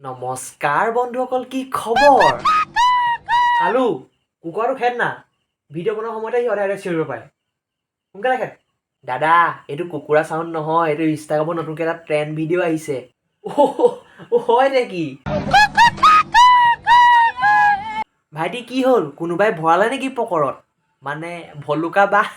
নমস্কাৰ বন্ধুসকল, কি খবৰ? আলু কুকুৰাটো খেদ না, ভিডিঅ' বনোৱাৰ সময়তে সি অধাই চিঞৰিব পাৰে। সোনকালে খেদ। দাদা, এইটো কুকুৰা চাউণ্ড নহয়, এইটো ইনষ্টাগ্ৰামত নতুনকৈ এটা ট্ৰেণ্ড ভিডিঅ' আহিছে। হয় নেকি? ভাইটি কি হ'ল? কোনোবাই ভৰালে নেকি পকৰত? মানে ভলুকা বাহ।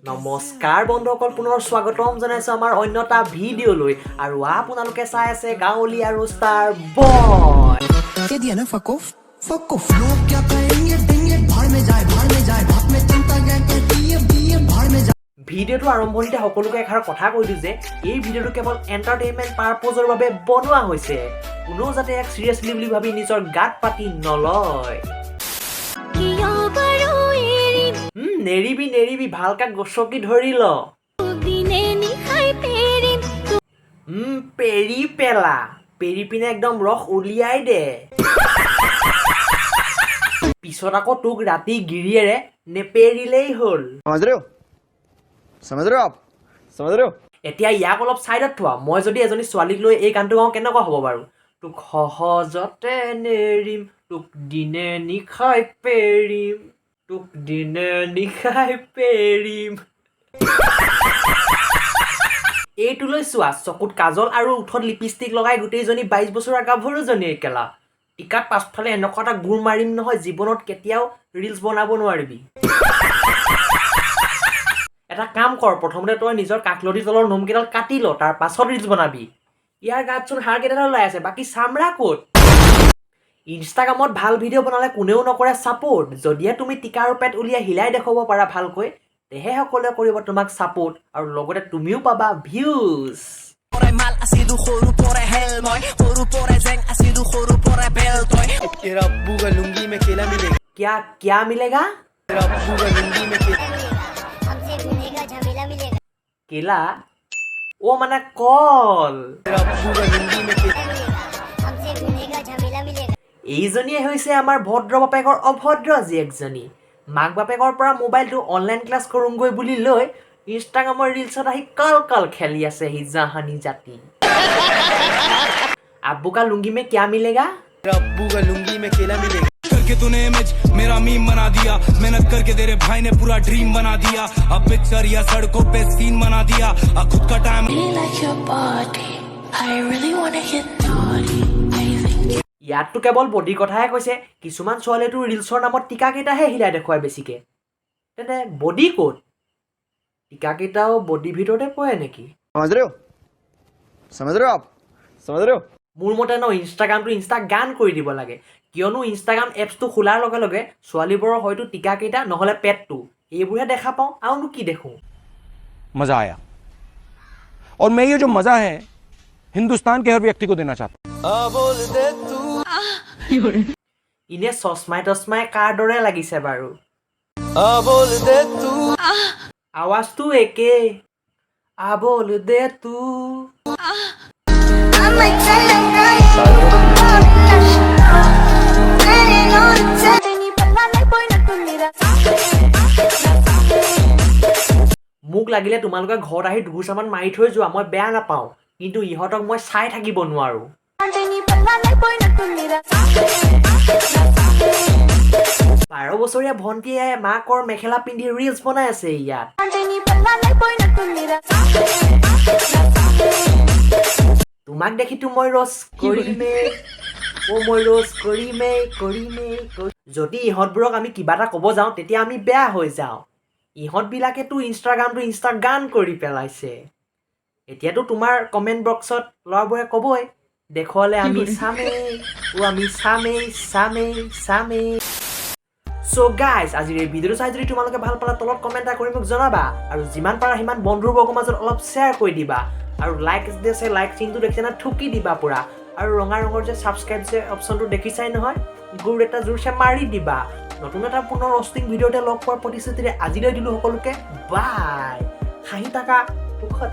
নমস্কাৰ বন্ধুসকল, পুনৰ স্বাগতম জনাইছোঁ আমাৰ অন্য এটা ভিডিঅ'লৈ। আৰু আপোনালোকে চাই আছে গাঁৱলীয়া ৰোষ্টাৰ বয়। ভিডিঅ'টো আৰম্ভণিতে সকলোকে এষাৰ কথা কৈ দিওঁ যে এই ভিডিঅ'টো কেৱল এণ্টাৰটেইনমেণ্ট পাৰপজৰ বাবে বনোৱা হৈছে। কোনেও যাতে এক চিৰিয়াছলি বুলি ভাবি নিজৰ গাত পাতি নলয়। নেৰিবি ভালকে গছকি ধৰি ল। পেৰি পেলা, পেৰি পিনে একদম ৰস উলিয়াই দে। পিছত আকৌ তোক ৰাতি গিৰিয়েৰে নেপেৰিলেই হ'ল। এতিয়া ইয়াক অলপ চাইডত থোৱা। মই যদি এজনী ছোৱালীক লৈ এই গানটো গাওঁ কেনেকুৱা হ'ব বাৰু? তোক সহজতে নেৰিম, তোক দিনে নিশাই পেৰিম, তোক দিনে নিশাই পেৰিম। এইটোলৈ চোৱা, চকুত কাজল আৰু ওঠত লিপষ্টিক লগাই গোটেইজনী 22 বছৰীয়া গাভৰুজনী একেলা। টিকাত পাছফালে এনেকুৱা এটা গুৰ মাৰিম নহয়, জীৱনত কেতিয়াও ৰিলছ বনাব নোৱাৰিবি। এটা কাম কৰ, প্ৰথমতে তই নিজৰ কাকলতি তলৰ নোমকেইডাল কাটি ল, তাৰ পাছত ৰিলছ বনাবি। ইয়াৰ গাতচোন হাড় কেইডাল ওলাই আছে, বাকী চামৰা ক'ত? ইনষ্টাগ্ৰামত ভাল ভিডিঅ' বনালে কোনেও নকৰে ছাপোৰ্ট। যদিহে তুমি টিকা আৰু পেট উলিয়াই হিলাই দেখুৱাব পাৰা ভালকৈ, তেহে সকলোৱে কৰিব তোমাক ছাপোৰ্ট, আৰু লগতে তুমিও পাবা ভিউজ। क्या मिलेगा? কেলা? ও মানে কল। এইজনীয়ে হৈছে আমাৰ ভদ্ৰ বাপেকৰ অভদ্ৰ জীয়েকজনী। মাক বাপেকৰ পৰা মোবাইলটো অনলাইন ক্লাছ কৰোঁগৈ বুলি লৈ ইনষ্টাগ্ৰামৰ ৰিলছত আহি কাল খেলি আছে হি জাহানী জাতি। আব্বু কা লুঙ্गी में क्या मिलेगा? अब्बू का लुंगी में केला मिलेगा। करके तूने इमेज मेरा मीम बना दिया, मेहनत करके तेरे भाई ने पूरा ड्रीम बना दिया। अब पिक्चर या सड़कों पे सीन बना दिया, अब खुद का टाइम। ইয়াততো কেৱল বডি কথাহে কৈছে, কিছুমান ছোৱালীয়েতো ৰিলছৰ নামত টিকা কেইটাহে হিলাই দেখুৱাই বেছিকে। তেন্তে বডি ক'ত? টিকা কেইটাও বডিৰ ভিতৰতে পৰে নেকি? মোৰ মতে ইনষ্টাগ্ৰামটো ইনষ্টাগান কৰি দিব লাগে, কিয়নো ইনষ্টাগ্ৰাম এপছটো খোলাৰ লগে লগে ছোৱালীবোৰৰ হয়তো টিকা কেইটা নহ'লে পেটটো, এইবোৰহে দেখা পাওঁ। আৰুনো কি দেখোঁ? मजा आया, और मैं ये जो मजा है हिंदुस्तान के हर व्यक्ति को देना चाहता हूं। ইনে চচমাই কাৰ দৰে লাগিছে বাৰু? আৱাজটো একে। আবল দে তু। মোক লাগিলে তোমালোকে ঘৰত আহি দুগুচামান মাৰি থৈ যোৱা, মই বেয়া নাপাওঁ, কিন্তু ইহঁতক মই চাই থাকিব নোৱাৰো। 12 বছৰীয়া ভণ্টিয়ে মাকৰ মেখেলা পিন্ধি ৰিলছ বনাই আছে ইয়াত। তোমাক দেখিতো মই ৰছ কৰিমে, মই ৰছ কৰিমে। যদি ইহঁতবোৰক আমি কিবা এটা ক'ব যাওঁ তেতিয়া আমি বেয়া হৈ যাওঁ। ইহঁতবিলাকেতো ইনষ্টাগ্ৰামটো ইনষ্টাগান কৰি পেলাইছে। এতিয়াতো তোমাৰ কমেণ্ট বক্সত ল'ৰাবোৰে ক'বই, দেখুৱালে আমি চামেই। So guys, আজিৰ এই ভিডিঅ'টো চাই যদি তোমালোকে ভাল পালা তলত কমেণ্ট এটা কৰি মোক জনাবা, আৰু যিমান পাৰা সিমান বন্ধুবৰ্গৰ মাজত অলপ শ্বেয়াৰ কৰি দিবা, আৰু লাইক চিনটো দেখিছে না ঠুকি দিবা পুৰা, আৰু ৰঙা ৰঙৰ যে ছাবস্ক্ৰাইব যে অপশ্যনটো দেখিছাই নহয়, গুৰ এটা জোৰছে মাৰি দিবা। নতুন এটা পুনৰ ৰষ্টিং ভিডিঅ'তে লগ পোৱাৰ প্ৰতিশ্ৰুতিৰে আজিলৈ দিলোঁ সকলোকে বাই। হাঁহি থাকা, সুখত